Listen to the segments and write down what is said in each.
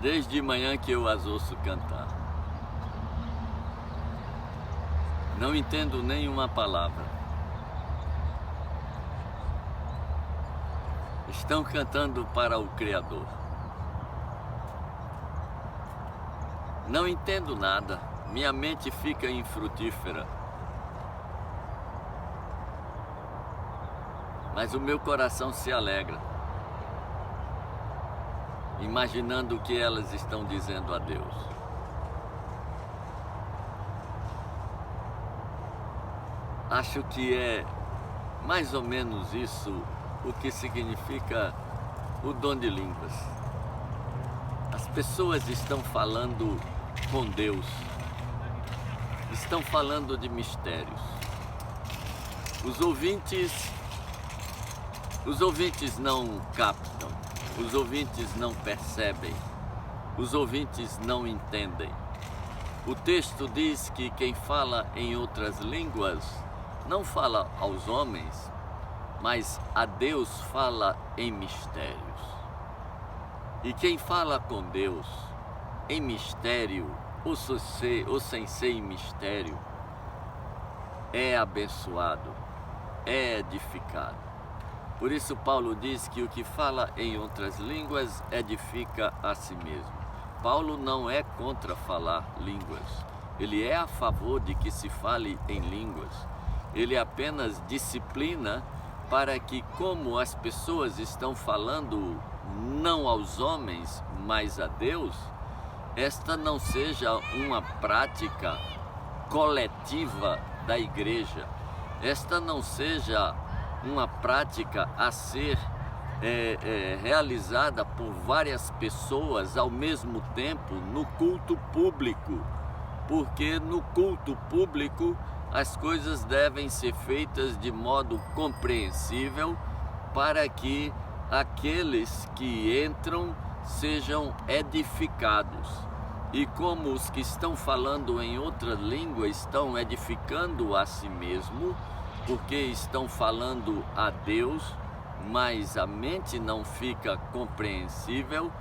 Desde manhã que eu as ouço cantar. Não entendo nenhuma palavra. Estão cantando para o Criador. Não entendo nada. Minha mente fica infrutífera. Mas o meu coração se alegra, imaginando o que elas estão dizendo a Deus. Acho que é mais ou menos isso o que significa o dom de línguas. As pessoas estão falando com Deus, estão falando de mistérios. Os ouvintes não captam, os ouvintes não percebem, os ouvintes não entendem. O texto diz que quem fala em outras línguas não fala aos homens, mas a Deus fala em mistérios. E quem fala com Deus em mistério, ou sem ser em mistério, é abençoado, é edificado. Por isso Paulo diz que o que fala em outras línguas edifica a si mesmo. Paulo não é contra falar línguas, ele é a favor de que se fale em línguas. Ele apenas disciplina para que, como as pessoas estão falando não aos homens, mas a Deus, esta não seja uma prática coletiva da igreja, esta não seja uma prática a ser realizada por várias pessoas ao mesmo tempo no culto público, porque no culto público as coisas devem ser feitas de modo compreensível para que aqueles que entram sejam edificados. E como os que estão falando em outra língua estão edificando a si mesmo, porque estão falando a Deus, mas a mente não fica compreensível,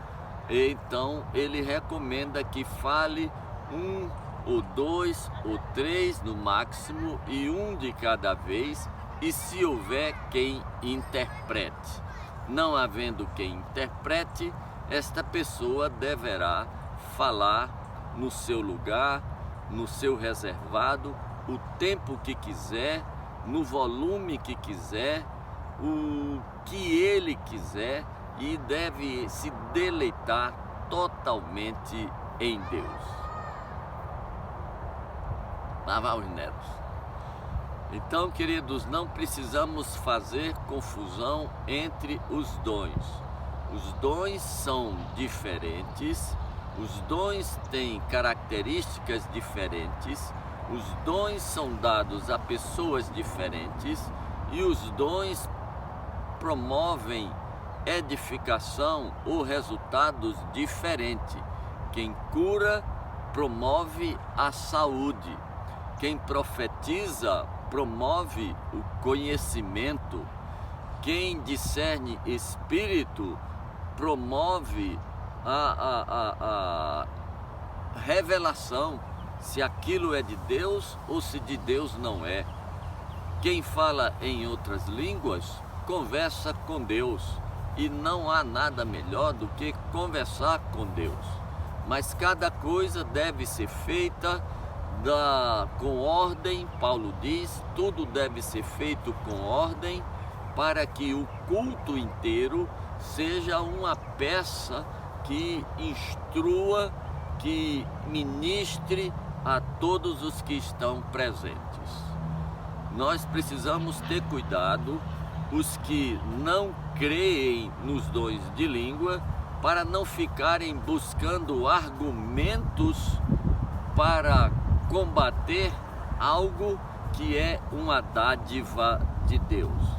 então ele recomenda que fale um ou dois ou três no máximo, e um de cada vez, e se houver quem interprete. Não havendo quem interprete, esta pessoa deverá falar no seu lugar, no seu reservado, o tempo que quiser, no volume que quiser, o que ele quiser, e deve se deleitar totalmente em Deus. Lá vai os netos. Então, queridos, não precisamos fazer confusão entre os dons. Os dons são diferentes, os dons têm características diferentes, os dons são dados a pessoas diferentes e os dons promovem edificação ou resultados diferentes. Quem cura promove a saúde. Quem profetiza promove o conhecimento. Quem discerne espírito promove a revelação, se aquilo é de Deus ou se de Deus não é. Quem fala em outras línguas conversa com Deus, e não há nada melhor do que conversar com Deus. Mas cada coisa deve ser feita com ordem. Paulo diz, tudo deve ser feito com ordem, para que o culto inteiro seja uma peça que instrua, que ministre a todos os que estão presentes. Nós precisamos ter cuidado, os que não creem nos dons de língua, para não ficarem buscando argumentos para combater algo que é uma dádiva de Deus.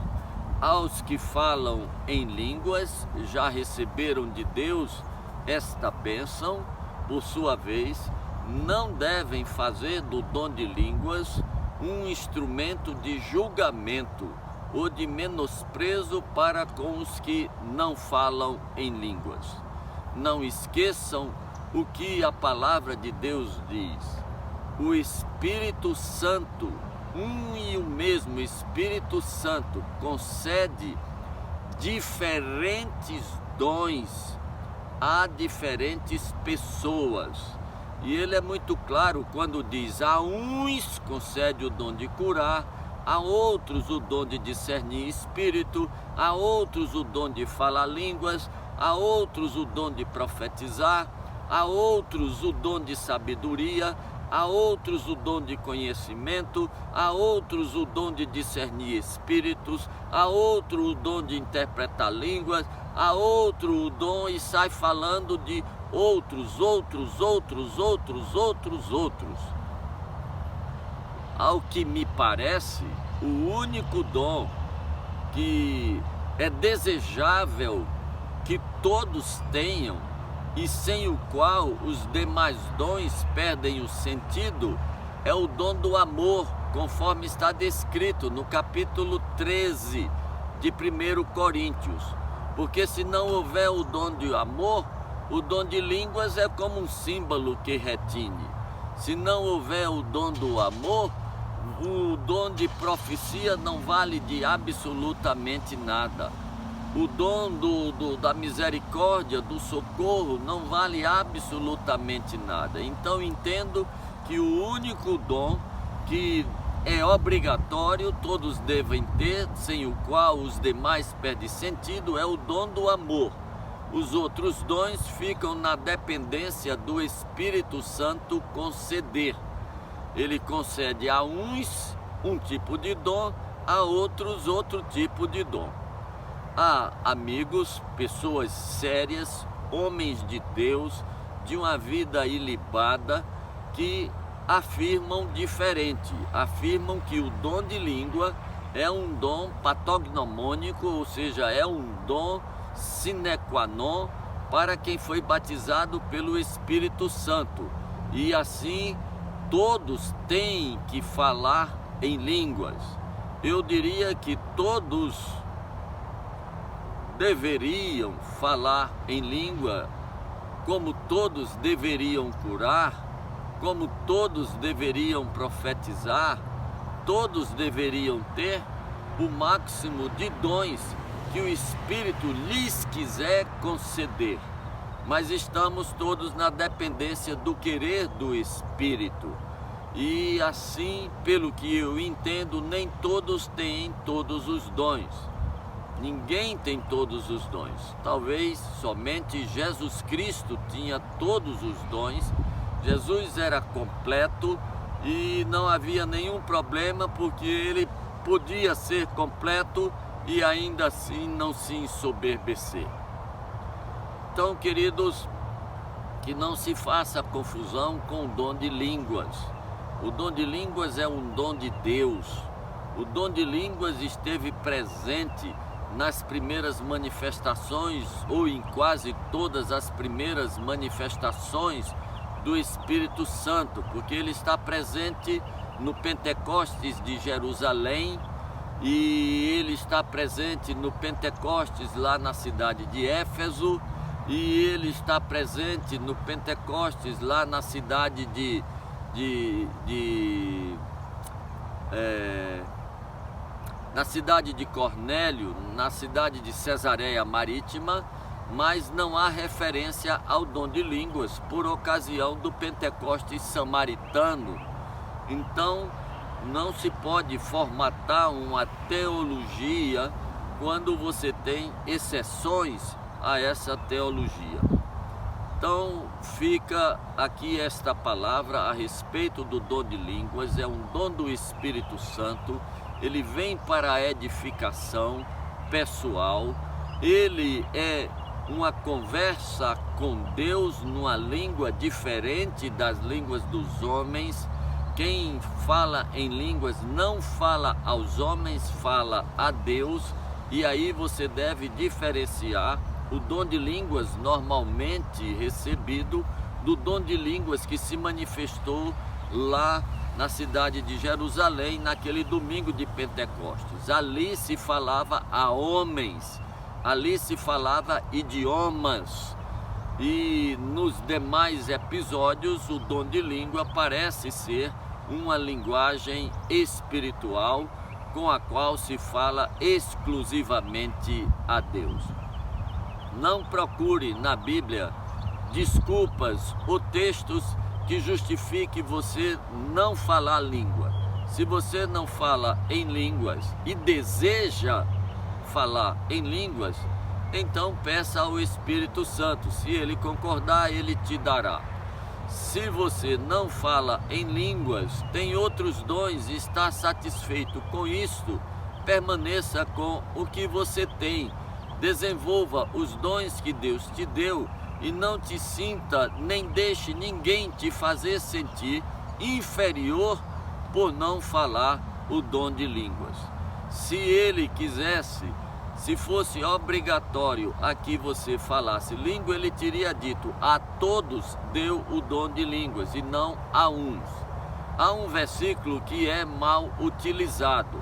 Aos que falam em línguas, já receberam de Deus esta bênção, por sua vez, não devem fazer do dom de línguas um instrumento de julgamento ou de menosprezo para com os que não falam em línguas. não esqueçam o que a palavra de Deus diz. O Espírito Santo, um e o mesmo Espírito Santo, concede diferentes dons a diferentes pessoas. E ele é muito claro quando diz: a uns concede o dom de curar, a outros o dom de discernir espírito, a outros o dom de falar línguas, a outros o dom de profetizar, a outros o dom de sabedoria, a outros o dom de conhecimento, a outros o dom de discernir espíritos, a outro o dom de interpretar línguas, a outro o dom, e sai falando de outros. Ao que me parece, o único dom que é desejável que todos tenham e sem o qual os demais dons perdem o sentido é o dom do amor, conforme está descrito no capítulo 13 de 1 Coríntios. Porque se não houver o dom de amor, o dom de línguas é como um símbolo que retine. Se não houver o dom do amor, o dom de profecia não vale de absolutamente nada. O dom da misericórdia, do socorro, não vale absolutamente nada. Então entendo que o único dom que é obrigatório, todos devem ter, sem o qual os demais perdem sentido, é o dom do amor. Os outros dons ficam na dependência do Espírito Santo conceder. Ele concede a uns um tipo de dom, a outros outro tipo de dom. Há amigos, pessoas sérias, homens de Deus, de uma vida ilibada, que afirmam diferente, afirmam que o dom de língua é um dom patognomônico, ou seja, é um dom sine qua non para quem foi batizado pelo Espírito Santo. E assim, todos têm que falar em línguas. Eu diria que todos deveriam falar em língua, como todos deveriam curar, como todos deveriam profetizar, todos deveriam ter o máximo de dons que o Espírito lhes quiser conceder. Mas estamos todos na dependência do querer do Espírito. E assim, pelo que eu entendo, nem todos têm todos os dons. Ninguém tem todos os dons. Talvez somente Jesus Cristo tinha todos os dons. Jesus era completo e não havia nenhum problema, porque ele podia ser completo e ainda assim não se ensoberbecer. Então, queridos, que não se faça confusão com o dom de línguas. O dom de línguas é um dom de Deus. O dom de línguas esteve presente nas primeiras manifestações, ou em quase todas as primeiras manifestações do Espírito Santo, porque ele está presente no Pentecostes de Jerusalém, e ele está presente no Pentecostes lá na cidade de Éfeso, e ele está presente no Pentecostes lá na cidade na cidade de Cornélio, na cidade de Cesareia Marítima, mas não há referência ao dom de línguas por ocasião do Pentecostes samaritano. Então, não se pode formatar uma teologia quando você tem exceções a essa teologia. Então, fica aqui esta palavra a respeito do dom de línguas. É um dom do Espírito Santo. Ele vem para a edificação pessoal. Ele é uma conversa com Deus numa língua diferente das línguas dos homens. Quem fala em línguas não fala aos homens, fala a Deus. E aí você deve diferenciar o dom de línguas normalmente recebido do dom de línguas que se manifestou lá na cidade de Jerusalém, naquele domingo de Pentecostes. Ali se falava a homens, ali se falava idiomas. E nos demais episódios, o dom de língua parece ser uma linguagem espiritual com a qual se fala exclusivamente a Deus. Não procure na Bíblia desculpas ou textos que justifique você não falar língua. Se você não fala em línguas e deseja falar em línguas, então peça ao Espírito Santo. Se ele concordar, ele te dará. Se você não fala em línguas, tem outros dons e está satisfeito com isto, permaneça com o que você tem. Desenvolva os dons que Deus te deu e não te sinta, nem deixe ninguém te fazer sentir inferior por não falar o dom de línguas. Se ele quisesse, se fosse obrigatório a que você falasse língua, ele teria dito: a todos deu o dom de línguas e não a uns. Há um versículo que é mal utilizado.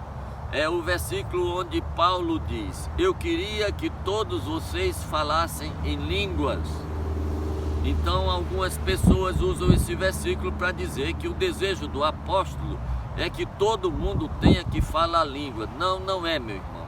É o versículo onde Paulo diz: eu queria que todos vocês falassem em línguas. Então algumas pessoas usam esse versículo para dizer que o desejo do apóstolo é que todo mundo tenha que falar língua. Não, não é, meu irmão.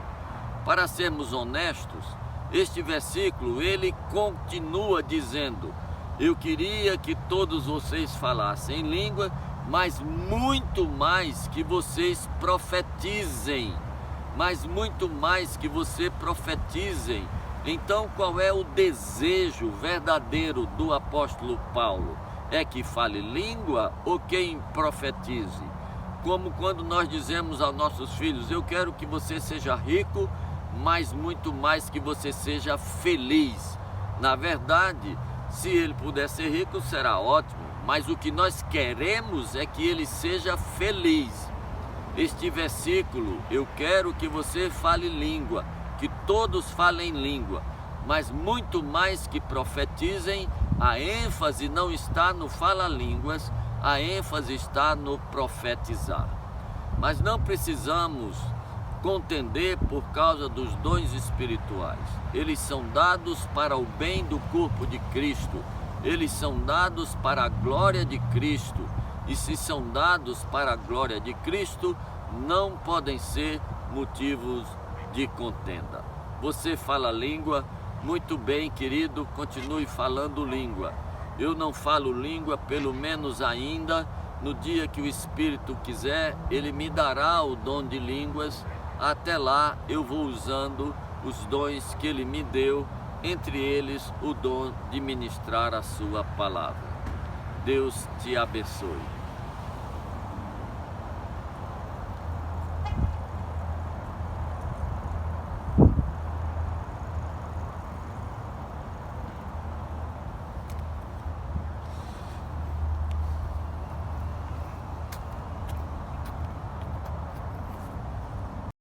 Para sermos honestos, este versículo ele continua dizendo: eu queria que todos vocês falassem em língua, mas muito mais que vocês profetizem. Mas muito mais que você profetizem. Então, qual é o desejo verdadeiro do apóstolo Paulo? É que fale língua ou quem profetize? Como quando nós dizemos aos nossos filhos: eu quero que você seja rico, mas muito mais que você seja feliz. Na verdade, se ele puder ser rico, será ótimo, mas o que nós queremos é que ele seja feliz. Este versículo: eu quero que você fale língua, que todos falem língua, mas muito mais que profetizem, a ênfase não está no fala-línguas, a ênfase está no profetizar. Mas não precisamos contender por causa dos dons espirituais. Eles são dados para o bem do corpo de Cristo. Eles são dados para a glória de Cristo. E se são dados para a glória de Cristo, não podem ser motivos de contenda. Você fala língua? Muito bem, querido, continue falando língua. Eu não falo língua, pelo menos ainda. No dia que o Espírito quiser, ele me dará o dom de línguas. Até lá eu vou usando os dons que ele me deu, entre eles o dom de ministrar a sua palavra. Deus te abençoe.